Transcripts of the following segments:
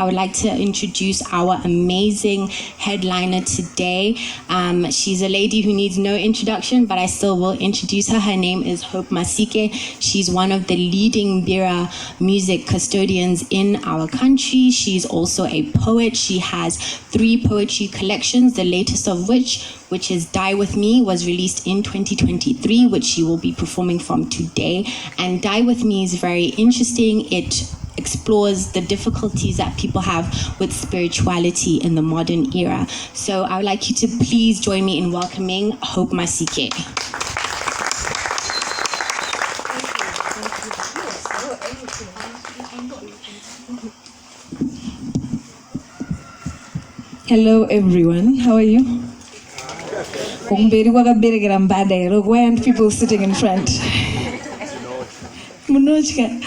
I would like to introduce our amazing headliner today. She's a lady who needs no introduction, but I still will introduce her. Her name is Masike. She's one of the leading mbira music custodians in our country. She's also a poet. She has 3 poetry collections, the latest of which is Die With Me, was released in 2023, which she will be performing from today. And Die With Me is very interesting. It explores the difficulties that people have with spirituality in the modern era. So I would like you to please join me in welcoming Masike. Hello everyone, how are you? Why aren't people sitting in front? Munojka.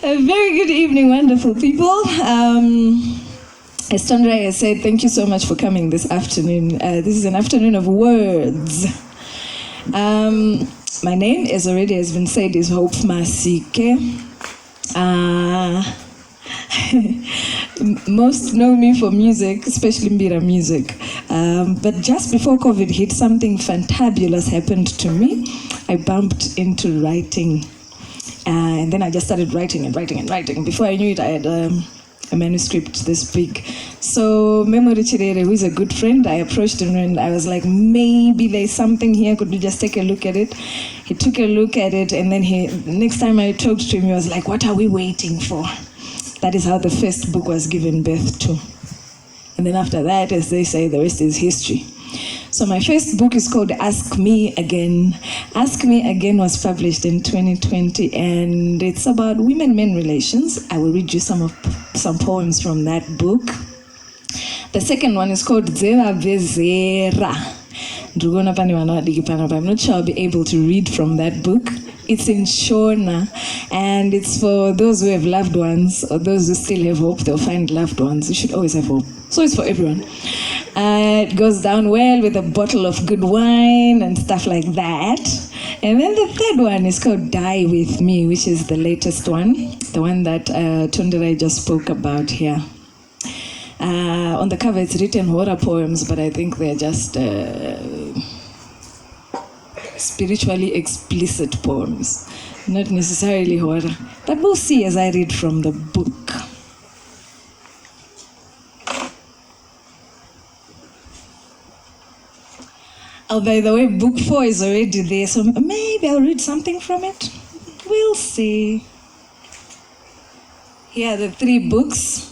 A very good evening, wonderful people. As Chandra has said, thank you so much for coming this afternoon. This is an afternoon of words. My name, as already has been said, is Masike. Most know me for music, especially mbira music. But just before COVID hit, something fantabulous happened to me. I bumped into writing. And then I just started writing. Before I knew it, I had a manuscript this big. So Memory Chirere, who is a good friend, I approached him and I was like, maybe there's something here, could you just take a look at it? He took a look at it, and then next time I talked to him, he was like, what are we waiting for? That is how the first book was given birth to. And then after that, as they say, the rest is history. So my first book is called Ask Me Again. Ask Me Again was published in 2020, and it's about women-men relations. I will read you some poems from that book. The second one is called Zera Vezera. I'm not sure I'll be able to read from that book. It's in Shona, and it's for those who have loved ones, or those who still have hope they'll find loved ones. You should always have hope. So it's for everyone. It goes down well with a bottle of good wine and stuff like that. And then the third one is called Die With Me, which is the latest one, the one that Tunderai just spoke about here. On the cover it's written horror poems, but I think they're just spiritually explicit poems, not necessarily horror. But we'll see as I read from the book. Oh, by the way, book 4 is already there, so maybe I'll read something from it. We'll see. Here are the 3 books.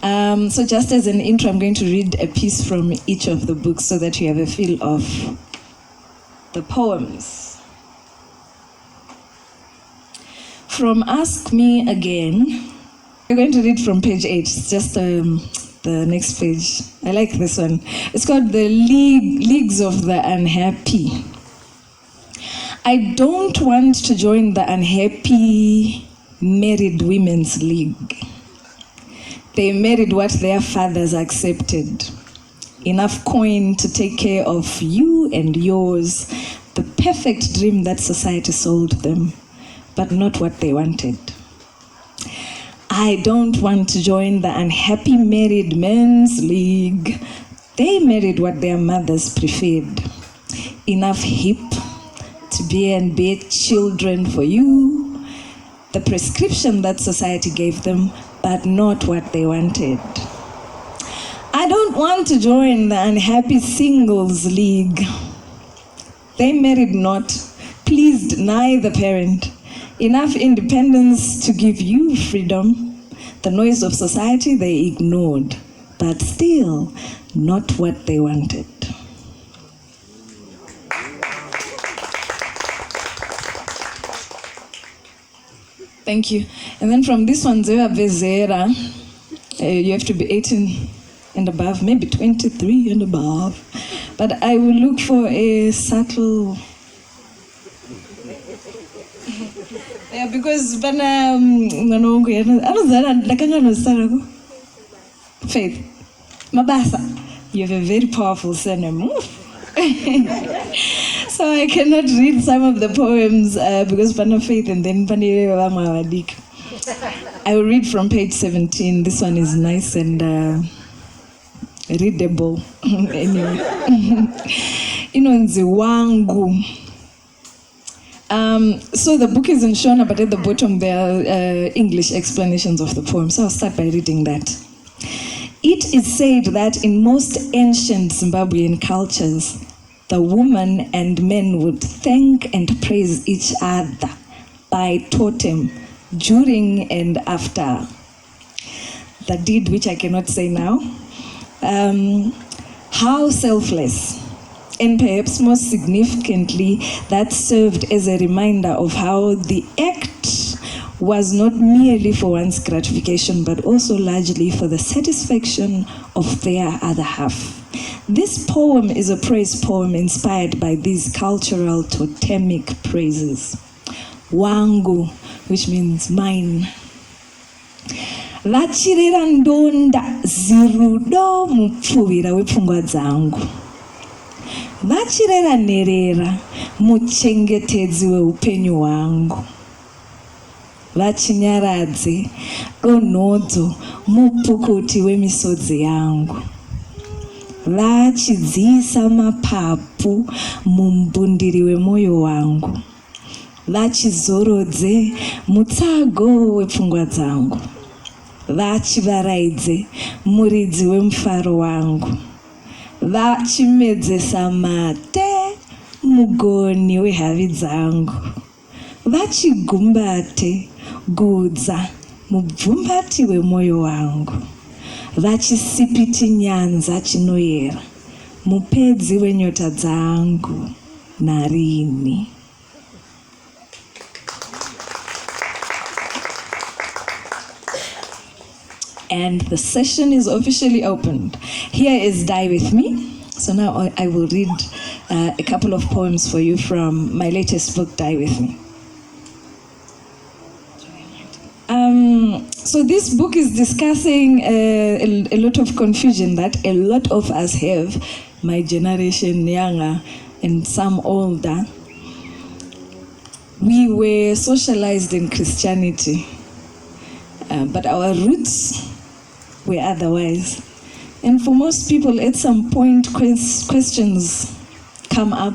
So just as an intro, I'm going to read a piece from each of the books so that you have a feel of the poems. From Ask Me Again, we're going to read from page 8. It's just the next page. I like this one. It's called The Leagues of the Unhappy. I don't want to join the unhappy married women's league. They married what their fathers accepted. Enough coin to take care of you and yours. The perfect dream that society sold them, but not what they wanted. I don't want to join the unhappy married men's league. They married what their mothers preferred. Enough hip to bear and bear children for you. The prescription that society gave them, but not what they wanted. I don't want to join the unhappy singles league. They married not, pleased neither parent. Enough independence to give you freedom. The noise of society they ignored, but still not what they wanted. Thank you. And then from this one, Zera Vezera, you have to be 18 and above, maybe 23 and above. But I will look for a subtle... Yeah, because Faith, Mabasa, you have a very powerful surname. So So I cannot read some of the poems because Pana Faith and then Pani Wadik. I will read from page 17. This one is nice and readable. Anyway. Inonzi wangu. So the book isn't shown, but at the bottom there are English explanations of the poem. So I'll start by reading that. It is said that in most ancient Zimbabwean cultures, the woman and men would thank and praise each other by totem during and after the deed, which I cannot say now. How selfless. And perhaps most significantly, that served as a reminder of how the act was not merely for one's gratification, but also largely for the satisfaction of their other half. This poem is a praise poem inspired by these cultural totemic praises. Wangu, which means mine. Vachirera ndonda zirudo mupfuvira wepfungwa dzangu. Vachirera nherera muchengetedzi weupenyu hwangu. Vachinyaradze donhodzo mupukuti wemisodzi yangu. Vachidziisa mapapu mumbundiri wemwoyo wangu. Vachizorodze mutsago wepfungwa dzangu. Vachivaraidze muridzi wemufaro wangu. Vachimedzesa mate mugoni wehavi dzangu. Vachigumbate gudza mubvumbati wemwoyo wangu. Vachisipiti nyanza chinoyera mupedzi wenyota dzangu narini. And the session is officially opened. Here is Die With Me. So now I will read a couple of poems for you from my latest book, Die With Me. So this book is discussing a lot of confusion that a lot of us have, my generation, younger, and some older. We were socialized in Christianity, but our roots were otherwise. And for most people, at some point, questions come up.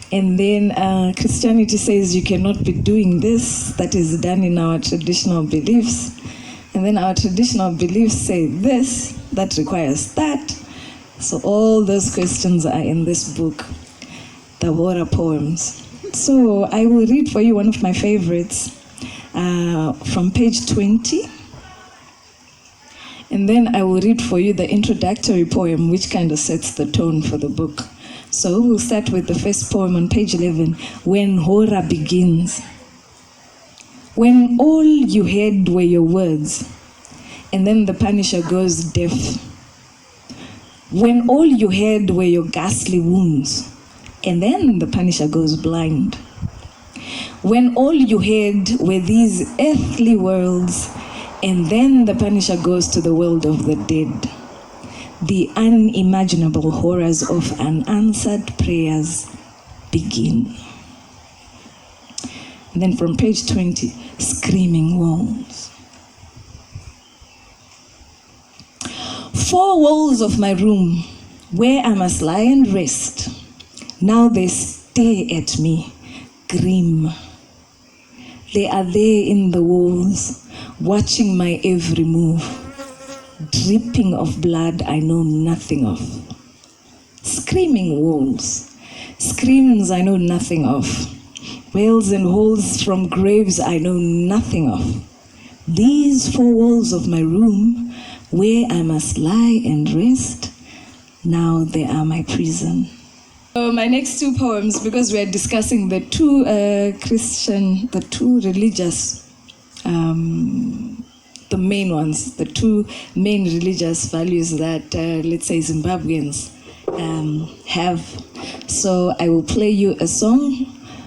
And then Christianity says you cannot be doing this that is done in our traditional beliefs. And then our traditional beliefs say this, that requires that. So all those questions are in this book, the Water Poems. So I will read for you one of my favorites from page 20. And then I will read for you the introductory poem, which kind of sets the tone for the book. So we'll start with the first poem on page 11, When Horror Begins. When all you heard were your words, and then the Punisher goes deaf. When all you heard were your ghastly wounds, and then the Punisher goes blind. When all you heard were these earthly worlds, and then the Punisher goes to the world of the dead. The unimaginable horrors of unanswered prayers begin. And then from page 20, Screaming Walls. 4 walls of my room, where I must lie and rest. Now they stare at me, grim. They are there in the walls, watching my every move. Dripping of blood I know nothing of. Screaming walls, screams I know nothing of. Wails and holes from graves I know nothing of. These 4 walls of my room, where I must lie and rest, now they are my prison. So my next 2 poems, because we are discussing the 2 religious the main ones, the 2 main religious values that, let's say, Zimbabweans have. So I will play you a song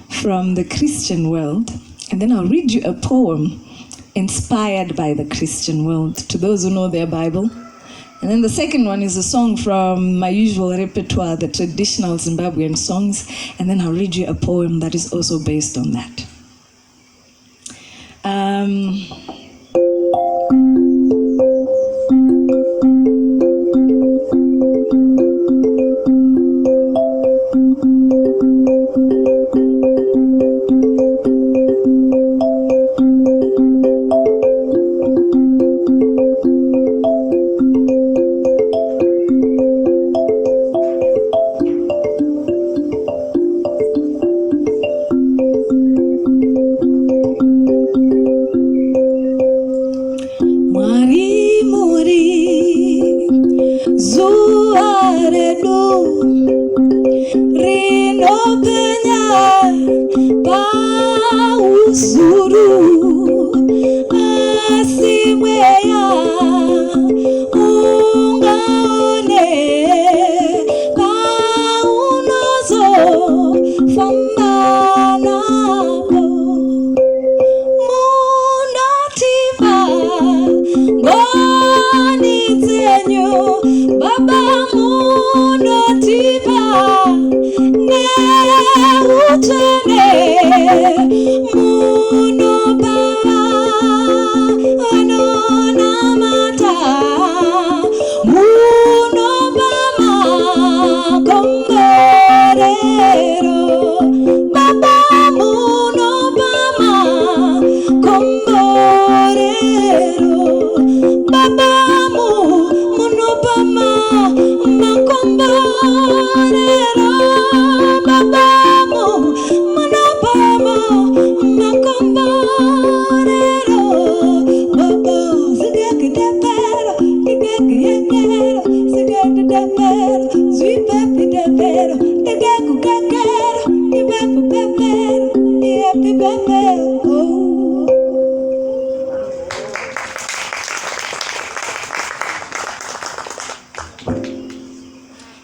from the Christian world, and then I'll read you a poem inspired by the Christian world. To those who know their Bible, And then the second one is a song from my usual repertoire, the traditional Zimbabwean songs. And then I'll read you a poem that is also based on that.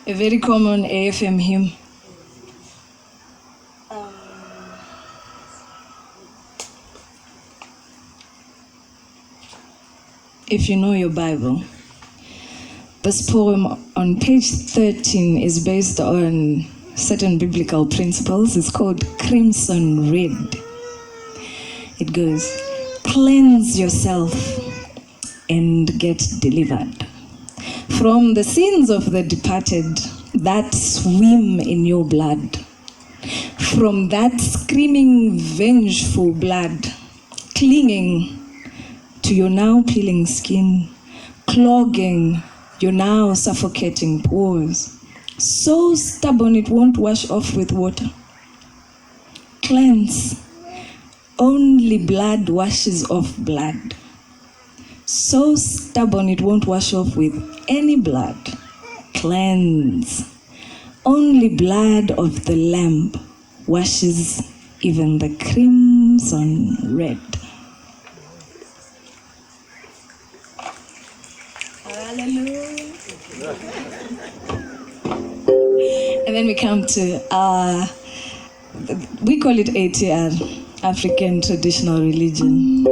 A very common AFM hymn. If you know your Bible, this poem on page 13 is based on certain biblical principles. It's called Crimson Red. It goes, cleanse yourself and get delivered from the sins of the departed that swim in your blood, from that screaming vengeful blood clinging to your now peeling skin, clogging your now suffocating pores, so stubborn it won't wash off with water. Cleanse. Only blood washes off blood. So stubborn it won't wash off with any blood. Cleanse. Only blood of the Lamb washes even the crimson red. Hallelujah. And then we come to we call it ATR, African Traditional Religion.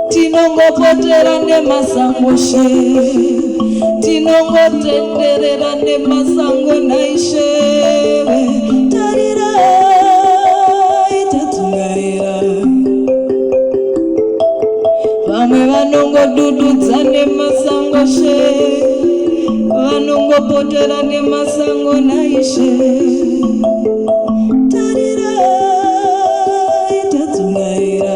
Tinongopotera nemasango she, tinongotenderera nemasango naishewe, tarira itatungaira. Vamwe vanongodududza nemasango she, vanongopotera nemasango naishe, tarira itatungaira.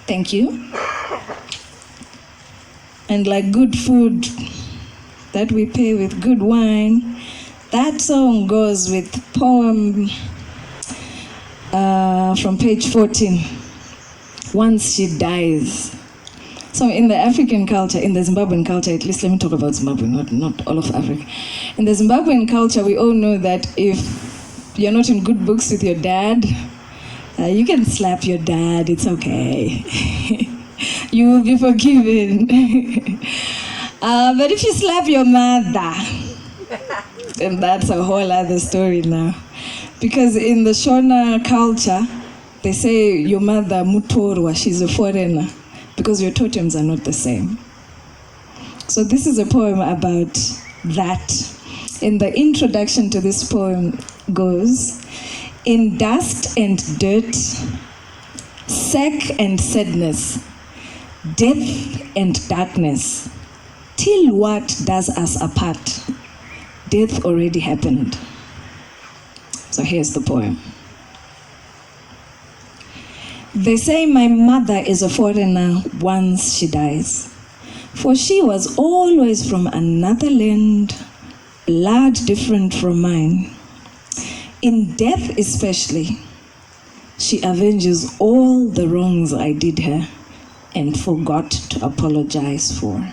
Thank you. And like good food that we pay with good wine, that song goes with poem from page 14, Once She Dies. So in the African culture, in the Zimbabwean culture, at least let me talk about Zimbabwe, not all of Africa. In the Zimbabwean culture, we all know that if you're not in good books with your dad, you can slap your dad, it's okay. You will be forgiven. But if you slap your mother, then that's a whole other story now. Because in the Shona culture, they say your mother, Mutorwa, she's a foreigner, because your totems are not the same. So this is a poem about that. In the introduction to this poem goes, in dust and dirt, sack and sadness, death and darkness, till what does us apart? Death already happened. So here's the poem. They say my mother is a foreigner once she dies, for she was always from another land, blood different from mine. In death especially, she avenges all the wrongs I did her and forgot to apologize for.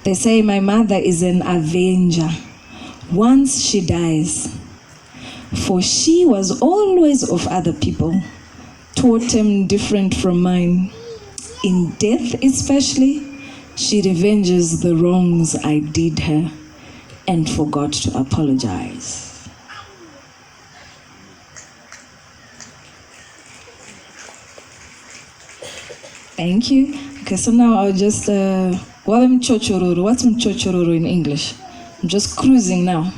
They say my mother is an avenger once she dies, for she was always of other people, totem different from mine. In death especially, she revenges the wrongs I did her and forgot to apologize. Thank you. Okay, so now I'll just, chochororo. What's chochororo in English? I'm just cruising now.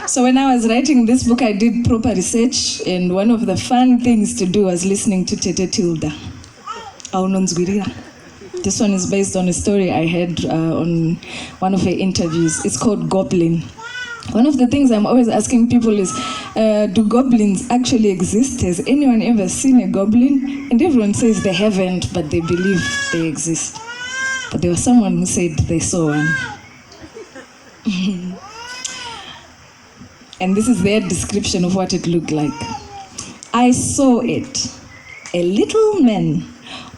So when I was writing this book, I did proper research, and one of the fun things to do was listening to Tete Tilda. This one is based on a story I heard on one of her interviews. It's called Goblin. One of the things I'm always asking people is, do goblins actually exist? Has anyone ever seen a goblin? And everyone says they haven't, but they believe they exist. But there was someone who said they saw one. And this is their description of what it looked like. I saw it. A little man,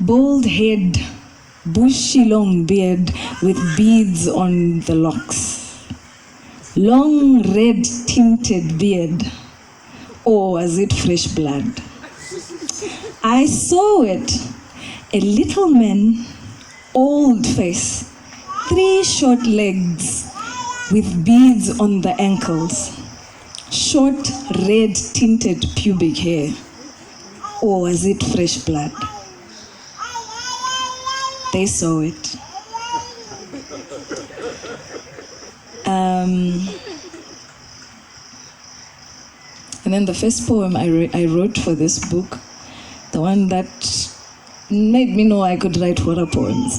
bald head, bushy long beard with beads on the locks. Long red tinted beard. Or was it fresh blood? I saw it. A little man, old face, 3 short legs with beads on the ankles. Short, red, tinted pubic hair. Or was it fresh blood? They saw it. And then the first poem I wrote for this book, the one that made me know I could write horror poems.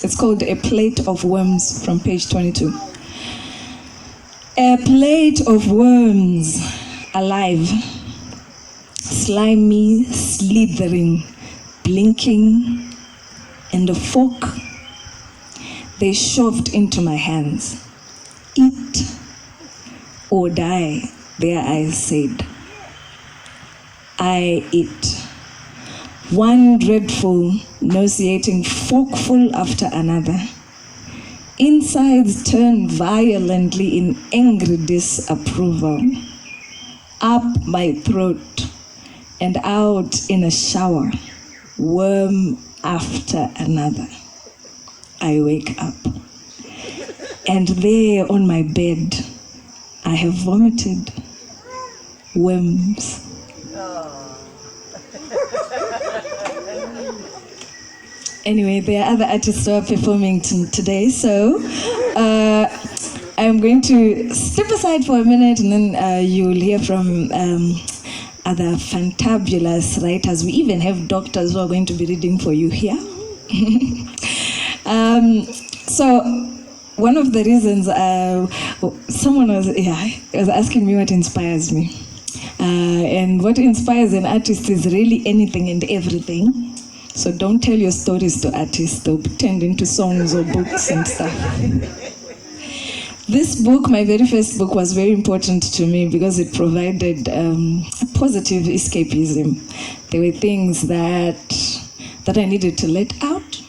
It's called A Plate of Worms, from page 22. A plate of worms, alive, slimy, slithering, blinking, and a fork they shoved into my hands. Eat or die, their eyes said. I eat. One dreadful, nauseating forkful after another. Insides turn violently in angry disapproval. Up my throat and out in a shower, worm after another. I wake up, and there on my bed, I have vomited worms. Anyway, there are other artists who are performing today, so I'm going to step aside for a minute, and then you will hear from other fantabulous writers. We even have doctors who are going to be reading for you here. So one of the reasons someone was asking me what inspires me. And what inspires an artist is really anything and everything. So don't tell your stories to artists. They'll be turned into songs or books and stuff. This book, my very first book, was very important to me because it provided positive escapism. There were things that I needed to let out,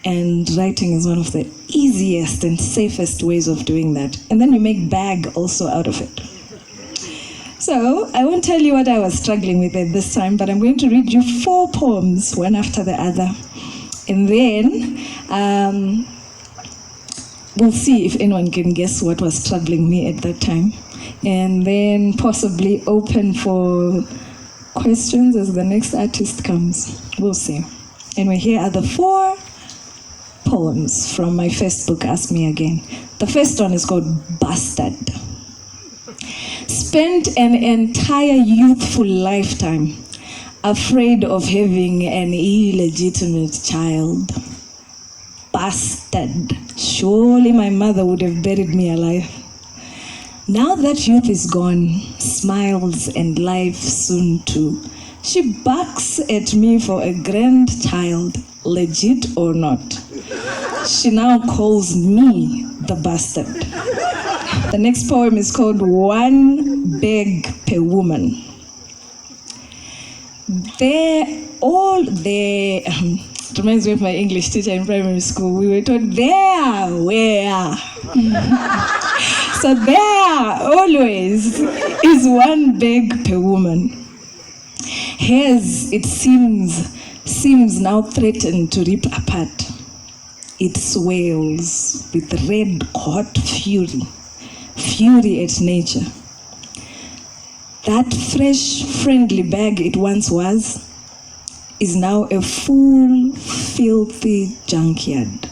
and writing is one of the easiest and safest ways of doing that. And then you make bag also out of it. So I won't tell you what I was struggling with at this time, but I'm going to read you 4 poems, one after the other. And then we'll see if anyone can guess what was troubling me at that time. And then possibly open for questions as the next artist comes. We'll see. Anyway, here are the 4 poems from my first book, Ask Me Again. The first one is called Bastard. Spent an entire youthful lifetime afraid of having an illegitimate child. Bastard. Surely my mother would have buried me alive. Now that youth is gone, smiles and life soon too, she barks at me for a grandchild, legit or not. She now calls me the bastard. The next poem is called One Beg Per Woman. It reminds me of my English teacher in primary school. We were taught where. So there always is one beg per woman. Hers, it seems now threatened to rip apart. It swells with red hot fury at nature. That fresh, friendly bag it once was is now a full, filthy junkyard,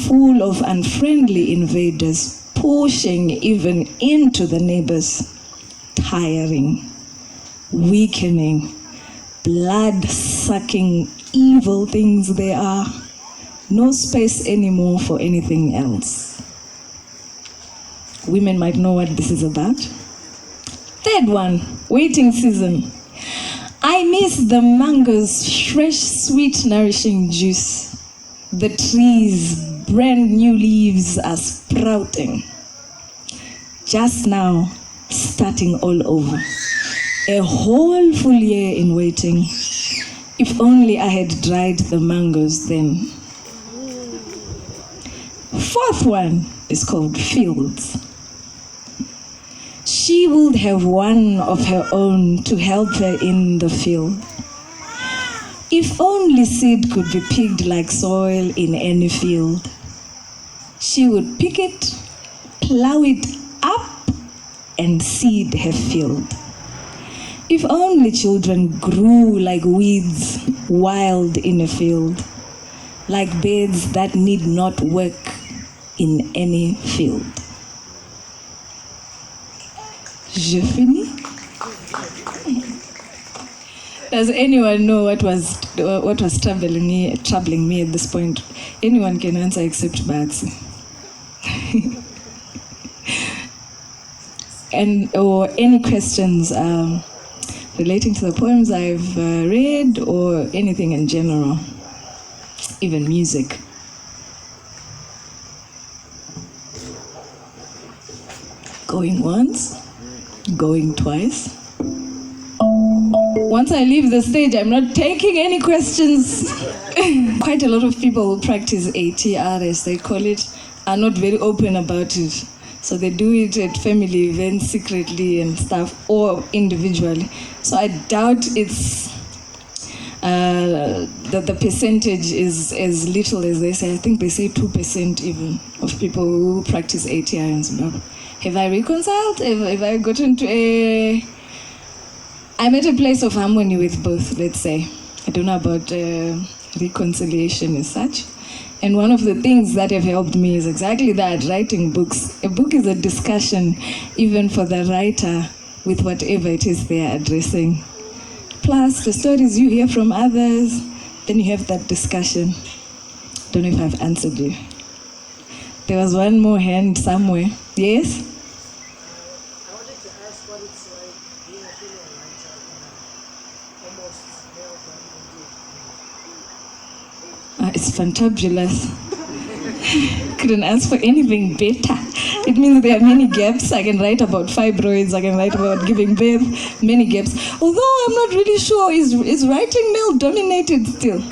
full of unfriendly invaders, pushing even into the neighbors, tiring, weakening, blood-sucking, evil things they are. No space anymore for anything else. Women might know what this is about. Third one, waiting season. I miss the mango's fresh, sweet, nourishing juice. The trees' brand new leaves are sprouting. Just now, starting all over. A whole full year in waiting. If only I had dried the mangoes then. Fourth one is called fields. She would have one of her own to help her in the field. If only seed could be picked like soil in any field. She would pick it, plow it up, and seed her field. If only children grew like weeds, wild in a field, like birds that need not work in any field. Je finis? Does anyone know what was troubling me at this point? Anyone can answer except Baxi. Or any questions relating to the poems I've read, or anything in general, even music. Going once, going twice. Once I leave the stage, I'm not taking any questions. Quite a lot of people who practice ATR, as they call it, are not very open about it. So they do it at family events secretly and stuff, or individually. So I doubt it's that the percentage is as little as they say. I think they say 2% even of people who practice ATR in Zimbabwe. Have I reconciled? Have I gotten to a... I'm at a place of harmony with both, let's say. I don't know about reconciliation as such. And one of the things that have helped me is exactly that, writing books. A book is a discussion, even for the writer, with whatever it is they are addressing. Plus, the stories you hear from others, then you have that discussion. Don't know if I've answered you. There was one more hand somewhere. Yes? I wanted to ask what it's like being a female writer in almost male dominated. It's fantabulous. Couldn't ask for anything better. It means there are many gaps. I can write about fibroids, I can write about giving birth, many gaps. Although I'm not really sure, is writing male dominated still?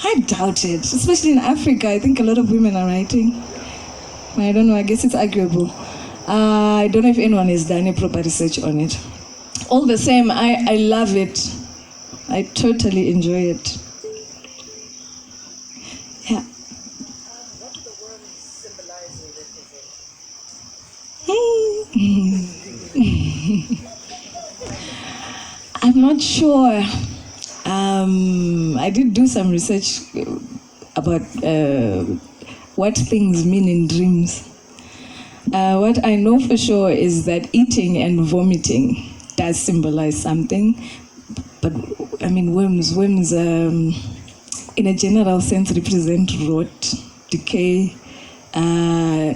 I doubt it, especially in Africa. I think a lot of women are writing. I don't know, I guess it's arguable. I don't know if anyone has done a proper research on it. All the same, I love it. I totally enjoy it. Yeah. What the word symbolize or represent? I'm not sure. I did do some research about what things mean in dreams. What I know for sure is that eating and vomiting does symbolize something. But I mean, worms in a general sense represent rot, decay,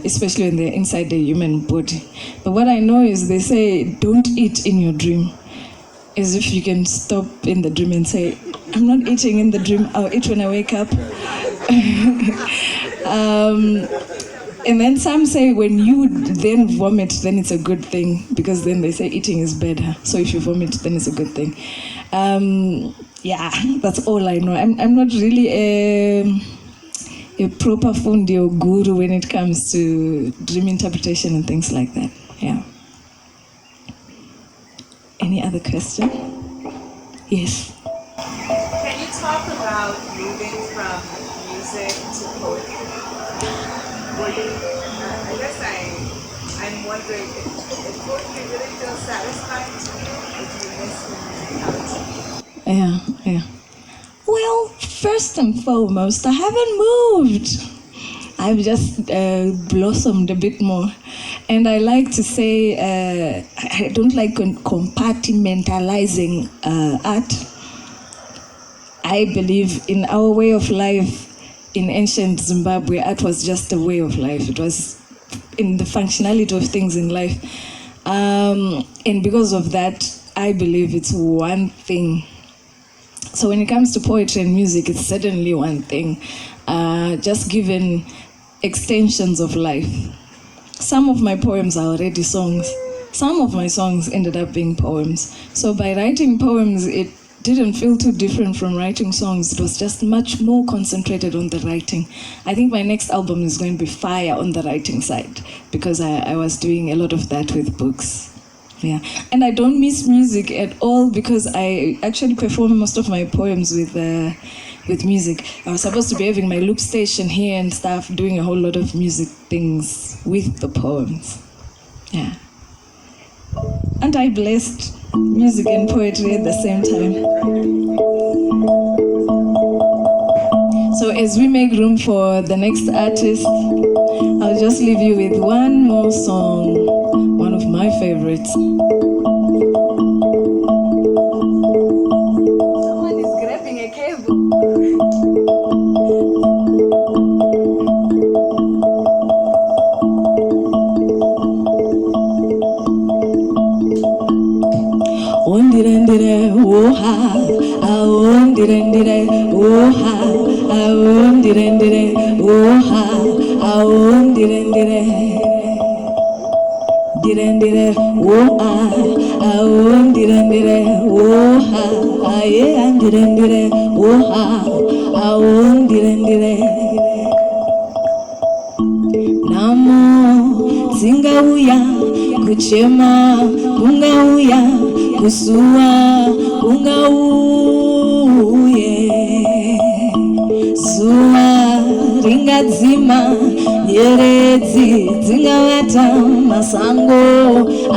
especially when they're inside the human body. But what I know is they say, don't eat in your dream. As if you can stop in the dream and say, I'm not eating in the dream, I'll eat when I wake up. And then some say when you then vomit, then it's a good thing, because then they say eating is bad. So if you vomit, then it's a good thing. Yeah, that's all I know. I'm not really a proper fundi or guru when it comes to dream interpretation and things like that. Yeah. Any other question? Yes. Can you talk about moving from music to poetry? I guess I'm wondering if poetry really feels satisfying to you, if you miss the musicality. Yeah. First and foremost, I haven't moved. I've just blossomed a bit more. And I like to say, I don't like compartmentalizing art. I believe in our way of life. In ancient Zimbabwe, art was just a way of life. It was in the functionality of things in life. And because of that, I believe it's one thing. So when it comes to poetry and music, it's certainly one thing, just given extensions of life. Some of my poems are already songs. Some of my songs ended up being poems. So by writing poems, it didn't feel too different from writing songs. It was just much more concentrated on the writing. I think my next album is going to be fire on the writing side, because I was doing a lot of that with books. Yeah, and I don't miss music at all, because I actually perform most of my poems with music. I was supposed to be having my loop station here and stuff, doing a whole lot of music things with the poems. Yeah. Aren't I blessed? Music and poetry at the same time. So as we make room for the next artist, I'll just leave you with one more song, one of my favorites. Someone is grabbing a cable. Ondirendire, oha, ondirendire, oha, ondirendire, oha, ondirendire, direndire, oha, ondirendire, oha, aye, andirendire, oha, ondirendire. Namo zingauya kuchema kungauya kusua kungauye zuwa ringadzima nyeredzi dzingavata masango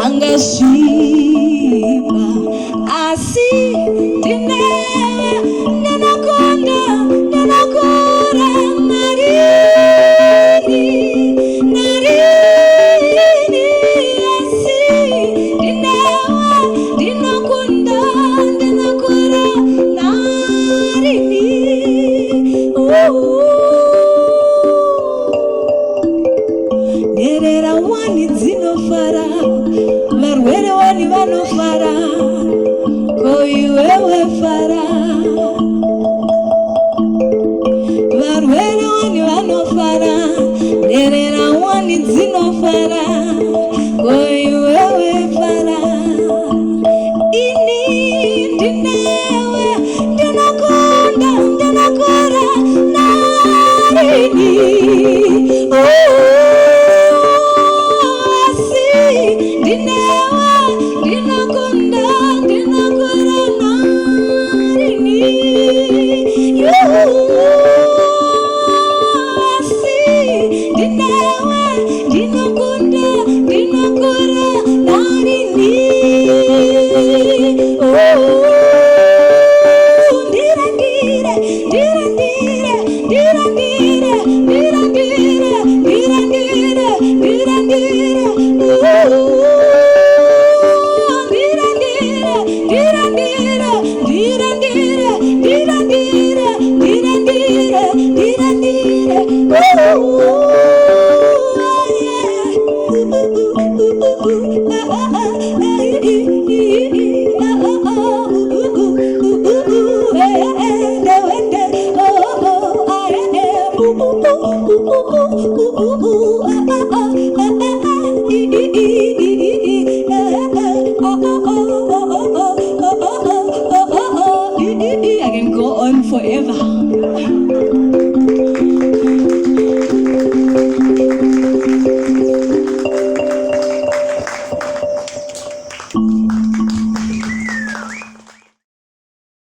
angasviba asi ndinewe ndinokonda ndinokora marini narini asi ndinewe ndinokunda ndinokora narini nerera wani dzinofara varwere wani vanofara koiwewe fara varwere wani vanofara nerera wani dzinofara koiwewe fara ini ndinewe ndinokonda ndinokora narini